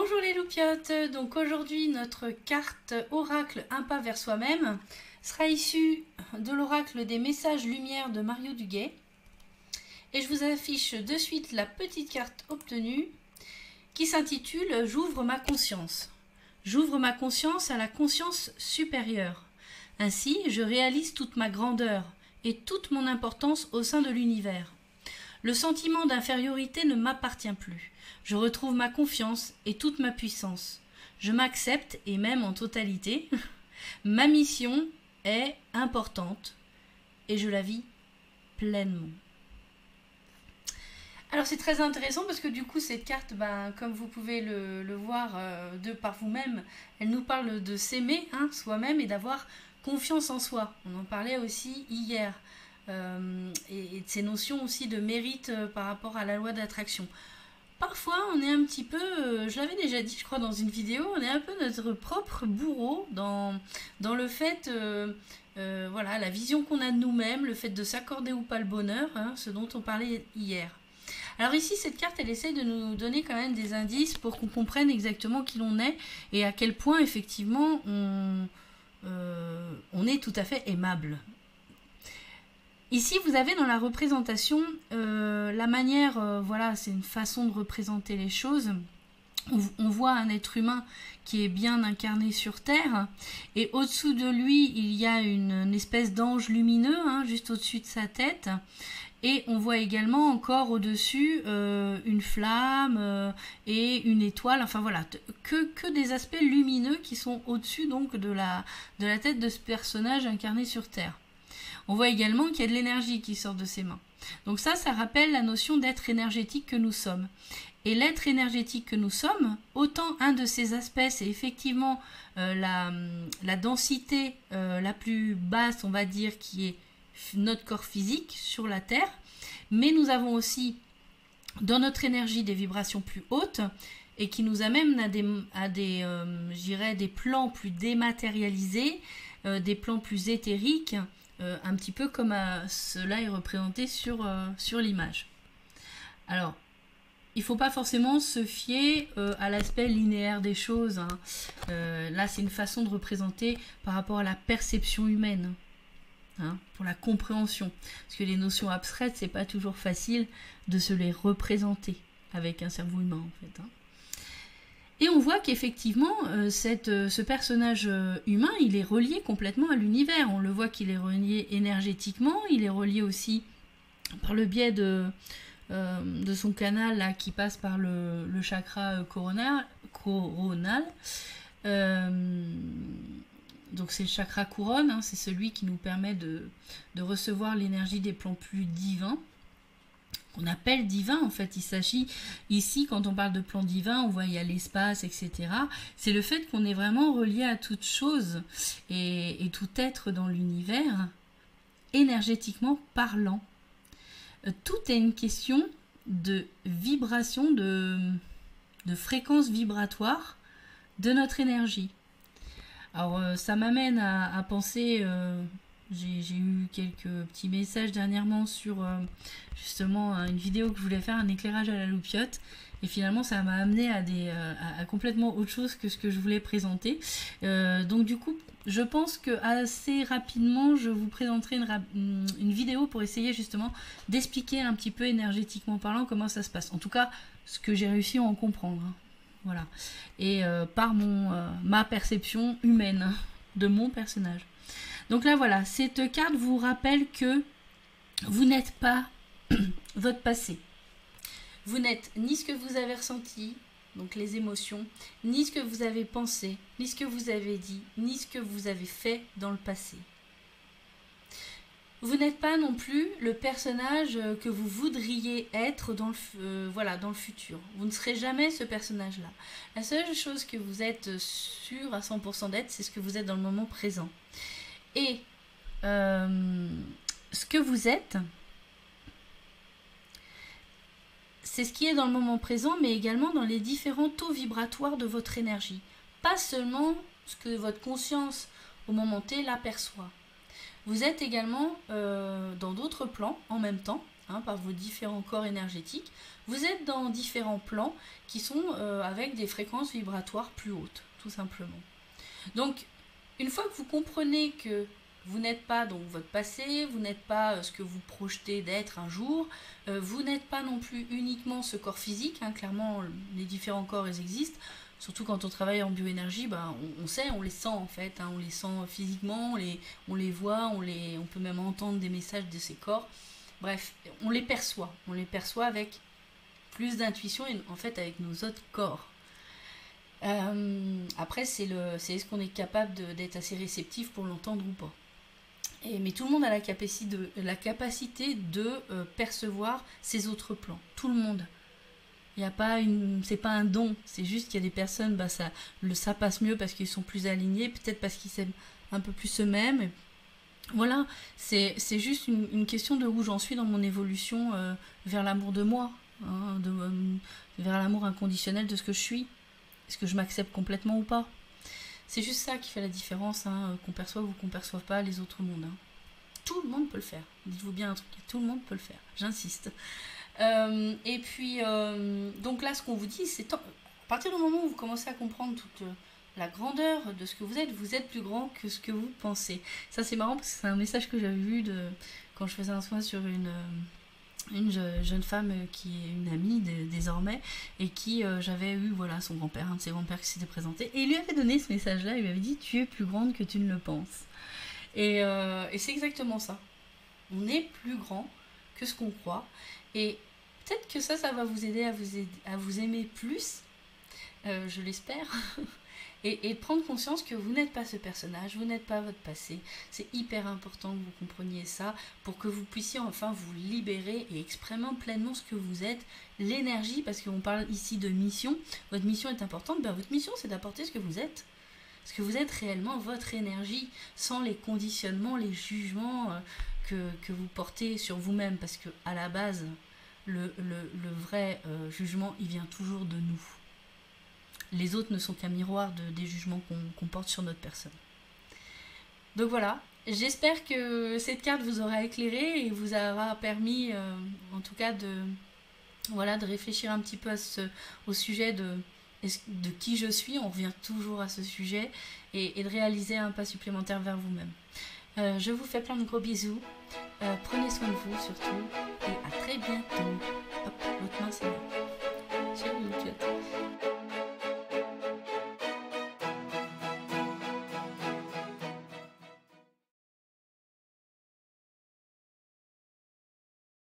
Bonjour les loupiotes, donc aujourd'hui notre carte oracle Un pas vers soi-même sera issue de l'oracle des messages lumière de Mario Duguay et je vous affiche de suite la petite carte obtenue qui s'intitule J'ouvre ma conscience. J'ouvre ma conscience à la conscience supérieure. Ainsi, je réalise toute ma grandeur et toute mon importance au sein de l'univers. Le sentiment d'infériorité ne m'appartient plus. Je retrouve ma confiance et toute ma puissance. Je m'accepte et m'aime en totalité. Ma mission est importante et je la vis pleinement. Alors c'est très intéressant parce que du coup cette carte, comme vous pouvez le voir de par vous-même, elle nous parle de s'aimer soi-même et d'avoir confiance en soi. On en parlait aussi hier. Et de ces notions aussi de mérite par rapport à la loi d'attraction. Parfois, on est un petit peu, je l'avais déjà dit, je crois, dans une vidéo, on est un peu notre propre bourreau dans le fait, voilà, la vision qu'on a de nous-mêmes, le fait de s'accorder ou pas le bonheur, ce dont on parlait hier. Alors ici, cette carte, elle essaye de nous donner quand même des indices pour qu'on comprenne exactement qui l'on est et à quel point, effectivement, on est tout à fait aimable. Ici, vous avez dans la représentation la manière, voilà, c'est une façon de représenter les choses. On voit un être humain qui est bien incarné sur Terre et au-dessous de lui, il y a une espèce d'ange lumineux, juste au-dessus de sa tête. Et on voit également encore au-dessus une flamme et une étoile, enfin voilà, que des aspects lumineux qui sont au-dessus donc de la tête de ce personnage incarné sur Terre. On voit également qu'il y a de l'énergie qui sort de ses mains. Donc ça rappelle la notion d'être énergétique que nous sommes. Et l'être énergétique que nous sommes, autant un de ces aspects, c'est effectivement la densité la plus basse, on va dire, qui est notre corps physique sur la Terre. Mais nous avons aussi dans notre énergie des vibrations plus hautes et qui nous amènent à des plans plus dématérialisés, des plans plus éthériques, un petit peu comme cela est représenté sur l'image. Alors, il ne faut pas forcément se fier à l'aspect linéaire des choses. Là, c'est une façon de représenter par rapport à la perception humaine, pour la compréhension. Parce que les notions abstraites, c'est pas toujours facile de se les représenter avec un cerveau humain, en fait. Et on voit qu'effectivement, ce personnage humain, il est relié complètement à l'univers. On le voit qu'il est relié énergétiquement, il est relié aussi par le biais de son canal là, qui passe par le chakra coronal. Donc c'est le chakra couronne, c'est celui qui nous permet de recevoir l'énergie des plans plus divins. On appelle divin, en fait, il s'agit ici, quand on parle de plan divin, on voit il y a l'espace, etc. C'est le fait qu'on est vraiment relié à toute chose et tout être dans l'univers, énergétiquement parlant. Tout est une question de vibration, de fréquence vibratoire de notre énergie. Alors, ça m'amène à penser... j'ai eu quelques petits messages dernièrement sur justement une vidéo que je voulais faire, un éclairage à la loupiote. Et finalement, ça m'a amené à complètement autre chose que ce que je voulais présenter. Donc du coup, je pense que assez rapidement, je vous présenterai une vidéo pour essayer justement d'expliquer un petit peu énergétiquement parlant comment ça se passe. En tout cas, ce que j'ai réussi à en comprendre. Voilà. Et par ma perception humaine de mon personnage. Donc là, voilà, cette carte vous rappelle que vous n'êtes pas votre passé. Vous n'êtes ni ce que vous avez ressenti, donc les émotions, ni ce que vous avez pensé, ni ce que vous avez dit, ni ce que vous avez fait dans le passé. Vous n'êtes pas non plus le personnage que vous voudriez être dans le futur. Vous ne serez jamais ce personnage-là. La seule chose que vous êtes sûr à 100% d'être, c'est ce que vous êtes dans le moment présent. Et ce que vous êtes, c'est ce qui est dans le moment présent, mais également dans les différents taux vibratoires de votre énergie. Pas seulement ce que votre conscience, au moment T, l'aperçoit. Vous êtes également dans d'autres plans, en même temps, hein, par vos différents corps énergétiques. Vous êtes dans différents plans qui sont avec des fréquences vibratoires plus hautes, tout simplement. Donc, une fois que vous comprenez que vous n'êtes pas donc votre passé, vous n'êtes pas ce que vous projetez d'être un jour, vous n'êtes pas non plus uniquement ce corps physique, hein, clairement les différents corps ils existent, surtout quand on travaille en bioénergie, on sait, on les sent en fait, hein, on les sent physiquement, on les voit, on peut même entendre des messages de ces corps, bref, on les perçoit avec plus d'intuition et en fait avec nos autres corps. Après, c'est est-ce qu'on est capable d'être assez réceptif pour l'entendre ou pas. Mais tout le monde a la capacité de percevoir ces autres plans. Tout le monde. C'est pas un don. C'est juste qu'il y a des personnes, ça passe mieux parce qu'ils sont plus alignés, peut-être parce qu'ils s'aiment un peu plus eux-mêmes. Et voilà, c'est juste une question de où j'en suis dans mon évolution vers l'amour de moi, hein, vers l'amour inconditionnel de ce que je suis. Est-ce que je m'accepte complètement ou pas? C'est juste ça qui fait la différence, hein, qu'on perçoive ou qu'on perçoive pas les autres mondes. Hein. Tout le monde peut le faire. Dites-vous bien un truc, tout le monde peut le faire. J'insiste. Et puis, donc là, ce qu'on vous dit, c'est à partir du moment où vous commencez à comprendre toute la grandeur de ce que vous êtes plus grand que ce que vous pensez. Ça, c'est marrant parce que c'est un message que j'avais vu quand je faisais un soin sur une jeune femme qui est une amie désormais et qui j'avais eu son grand-père, un de ses grands-pères qui s'était présenté et il lui avait donné ce message-là, il lui avait dit tu es plus grande que tu ne le penses et c'est exactement ça, on est plus grand que ce qu'on croit et peut-être que ça va vous aider à vous aimer plus, je l'espère. Et de prendre conscience que vous n'êtes pas ce personnage, vous n'êtes pas votre passé. C'est hyper important que vous compreniez ça pour que vous puissiez enfin vous libérer et exprimer pleinement ce que vous êtes, l'énergie, parce qu'on parle ici de mission. Votre mission est importante, votre mission c'est d'apporter ce que vous êtes. Ce que vous êtes réellement, votre énergie, sans les conditionnements, les jugements que vous portez sur vous-même, parce que à la base, le vrai jugement, il vient toujours de nous. Les autres ne sont qu'un miroir des jugements qu'on porte sur notre personne. Donc voilà, j'espère que cette carte vous aura éclairé et vous aura permis, en tout cas, de réfléchir un petit peu au sujet de qui je suis. On revient toujours à ce sujet et de réaliser un pas supplémentaire vers vous-même. Je vous fais plein de gros bisous. Prenez soin de vous surtout et à très bientôt. Hop, votre main c'est là. Ciao,